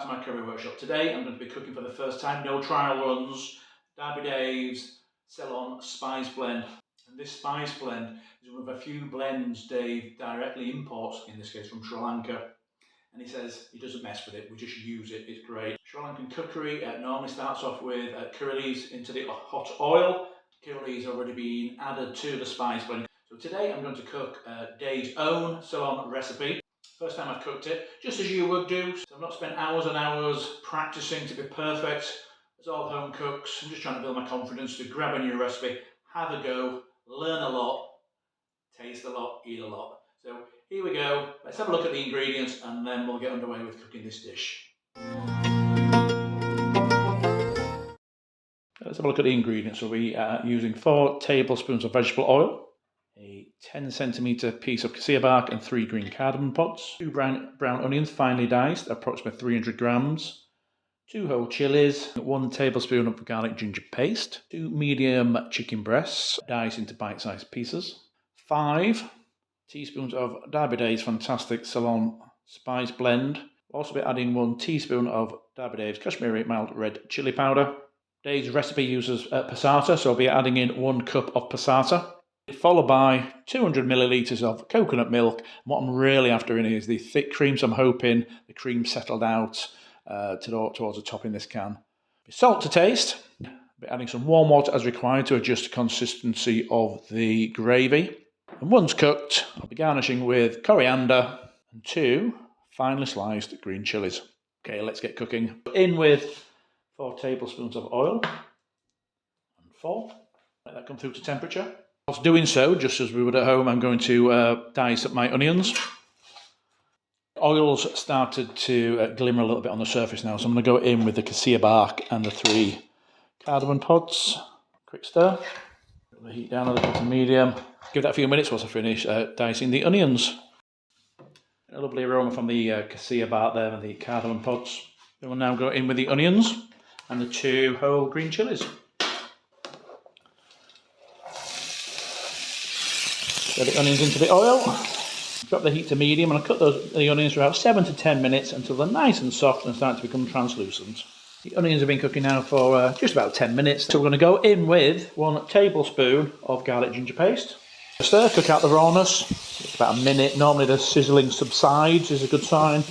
back to my curry workshop. Today I'm going to be cooking for the first time, no trial runs, Derbydave's Ceylon spice blend. And this spice blend is one of a few blends Dave directly imports, in this case from Sri Lanka. And he says he doesn't mess with it, we just use it, it's great. Sri Lankan cookery normally starts off with Chillies into the hot oil. Chillies already been added to the spice blend. So today I'm going to cook Dave's own Ceylon recipe. First time I've cooked it, just as you would do. So I've not spent hours and hours practicing to be perfect. As all home cooks, I'm just trying to build my confidence to grab a new recipe, have a go, learn a lot, taste a lot, eat a lot. So here we go. Let's have a look at the ingredients and then we'll get underway with cooking this dish. Let's have a look at the ingredients. So we are using 4 tablespoons of vegetable oil, a 10cm piece of cassia bark and 3 green cardamom pods, 2 brown onions finely diced, approximately 300 grams, 2 whole chilies, 1 tablespoon of garlic ginger paste, 2 medium chicken breasts diced into bite-sized pieces, 5 teaspoons of Derbydave's fantastic Ceylon spice blend. We'll also be adding 1 teaspoon of Derbydav's Kashmiri mild red chili powder. Dave's recipe uses passata, so I'll be adding in 1 cup of passata, followed by 200 millilitres of coconut milk. And what I'm really after in here is the thick cream, so I'm hoping the cream settled out towards the top in this can. Salt to taste. I'll be adding some warm water as required to adjust the consistency of the gravy. And once cooked, I'll be garnishing with coriander and 2 finely sliced green chilies. Okay, let's get cooking. In with 4 tablespoons of oil and 4. Let that come through to temperature. Whilst doing so, just as we would at home, I'm going to dice up my onions. Oil's started to glimmer a little bit on the surface now, so I'm going to go in with the cassia bark and the 3 cardamom pods. Quick stir. Put the heat down a little to medium. Give that a few minutes whilst I finish dicing the onions. A lovely aroma from the cassia bark there and the cardamom pods. Then we'll now go in with the onions and the 2 whole green chilies. Get the onions into the oil. Drop the heat to medium and I'll cook the onions for about 7 to 10 minutes until they're nice and soft and start to become translucent. The onions have been cooking now for just about 10 minutes. So we're going to go in with 1 tablespoon of garlic ginger paste. Stir, cook out the rawness. It's about a minute. Normally the sizzling subsides is a good sign.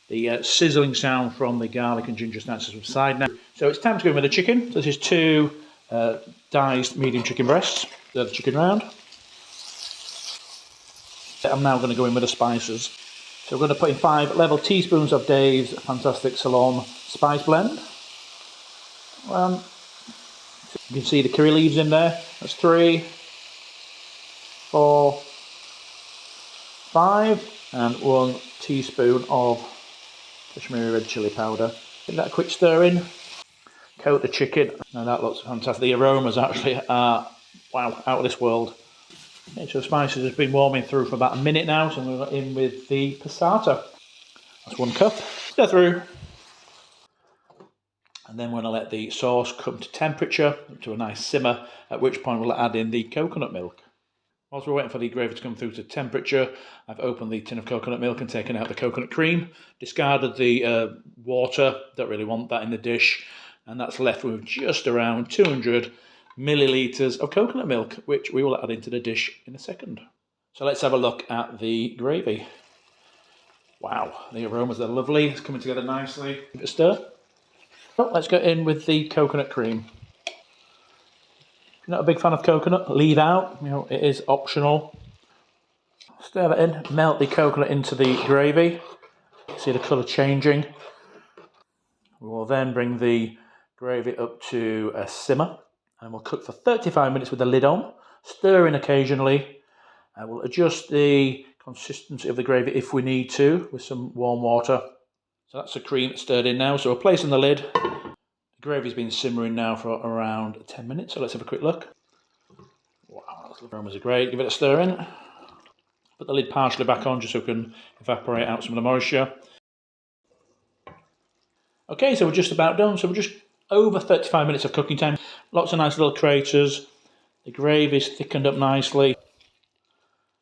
The sizzling sound from the garlic and ginger starts to subside now. So it's time to go in with the chicken. So this is 2 diced medium chicken breasts. Stir the chicken round. I'm now going to go in with the spices. So we're going to put in 5 level teaspoons of Dave's fantastic Ceylon spice blend. You can see the curry leaves in there. That's 3, 4, 5, and 1 teaspoon of Kashmiri red chili powder. Give that a quick stir in. Coat the chicken. Now that looks fantastic. The aromas actually are, wow, out of this world. Okay, so the spices have been warming through for about a minute now, so I'm going to go in with the passata. That's 1 cup. Stir through. And then we're going to let the sauce come to temperature, up to a nice simmer, at which point we'll add in the coconut milk. Whilst we're waiting for the gravy to come through to temperature, I've opened the tin of coconut milk and taken out the coconut cream, discarded the water, don't really want that in the dish, and that's left with just around 200 millilitres of coconut milk, which we will add into the dish in a second. So let's have a look at the gravy. Wow, the aromas are lovely, it's coming together nicely. Give it a stir. So let's go in with the coconut cream. If you're not a big fan of coconut, leave out, it is optional. Stir that in, melt the coconut into the gravy. See the colour changing. We will then bring the gravy up to a simmer. And we'll cook for 35 minutes with the lid on, stirring occasionally. We'll adjust the consistency of the gravy if we need to with some warm water. So that's the cream stirred in now. So we're placing the lid. The gravy's been simmering now for around 10 minutes. So let's have a quick look. Wow, the aromas are great. Give it a stir in. Put the lid partially back on just so we can evaporate out some of the moisture. Okay, so we're just about done. So we're just over 35 minutes of cooking time. Lots of nice little craters. The gravy's thickened up nicely.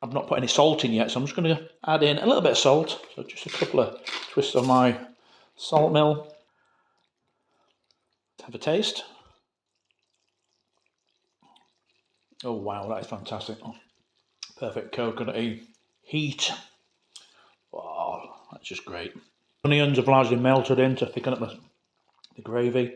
I've not put any salt in yet, so I'm just going to add in a little bit of salt. So just a couple of twists of my Salt mill. Let's have a taste. Oh wow, that is fantastic. Oh, perfect coconutty heat. Wow, that's just great. Onions have largely melted in to thicken up the gravy.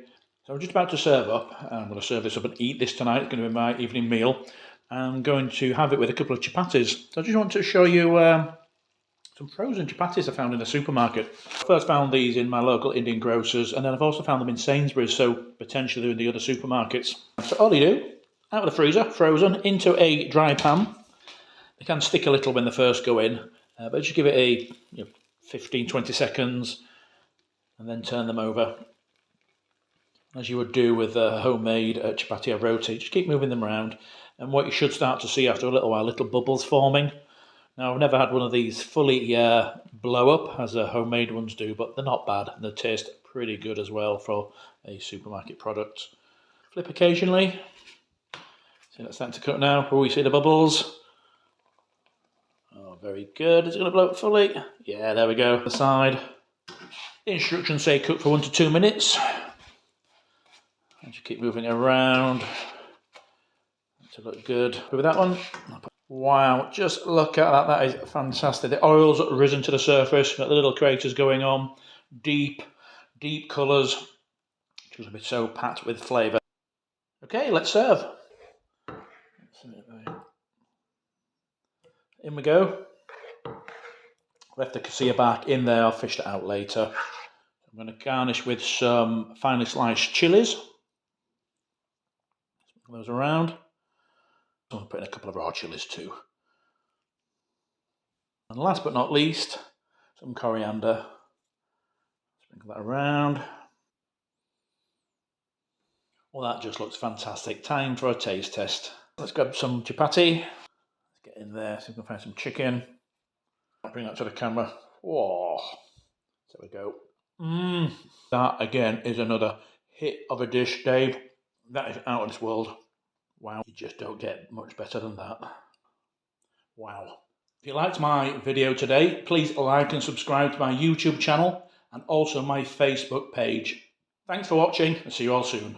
So I'm just about to serve up. I'm going to serve this up and eat this tonight. It's going to be my evening meal. I'm going to have it with a couple of chapatis. So I just want to show you some frozen chapatis I found in the supermarket. First found these in my local Indian grocers, and then I've also found them in Sainsbury's, so potentially in the other supermarkets. So all you do, out of the freezer, frozen, into a dry pan. They can stick a little when they first go in, but just give it a 15-20 seconds and then turn them over. As you would do with a homemade chapati or roti, just keep moving them around. And what you should start to see after a little while, little bubbles forming. Now, I've never had one of these fully blow up as homemade ones do, but they're not bad and they taste pretty good as well for a supermarket product. Flip occasionally. See, that's starting to cook now. Oh, you see the bubbles? Oh, very good. Is it going to blow up fully? Yeah, there we go. The side. The instructions say cook for 1 to 2 minutes. And just keep moving it around to look good. With that one. Wow, just look at that. That is fantastic. The oil's risen to the surface. Got the little craters going on. Deep colours. Which will be so packed with flavour. Okay, let's serve. In we go. Left the Cassia back in there. I'll fish it out later. I'm going to garnish with some finely sliced chilies. Those around. I'll put in a couple of raw chilies too. And last but not least, some coriander. Sprinkle that around. Well, that just looks fantastic. Time for a taste test. Let's grab some chapati. Let's get in there, see if we can find some chicken. I'll bring that to the camera. Whoa. There we go. That again is another hit of a dish, Dave. That is out of this world. Wow, you just don't get much better than that. Wow. If you liked my video today, please like and subscribe to my YouTube channel and also my Facebook page. Thanks for watching and see you all soon.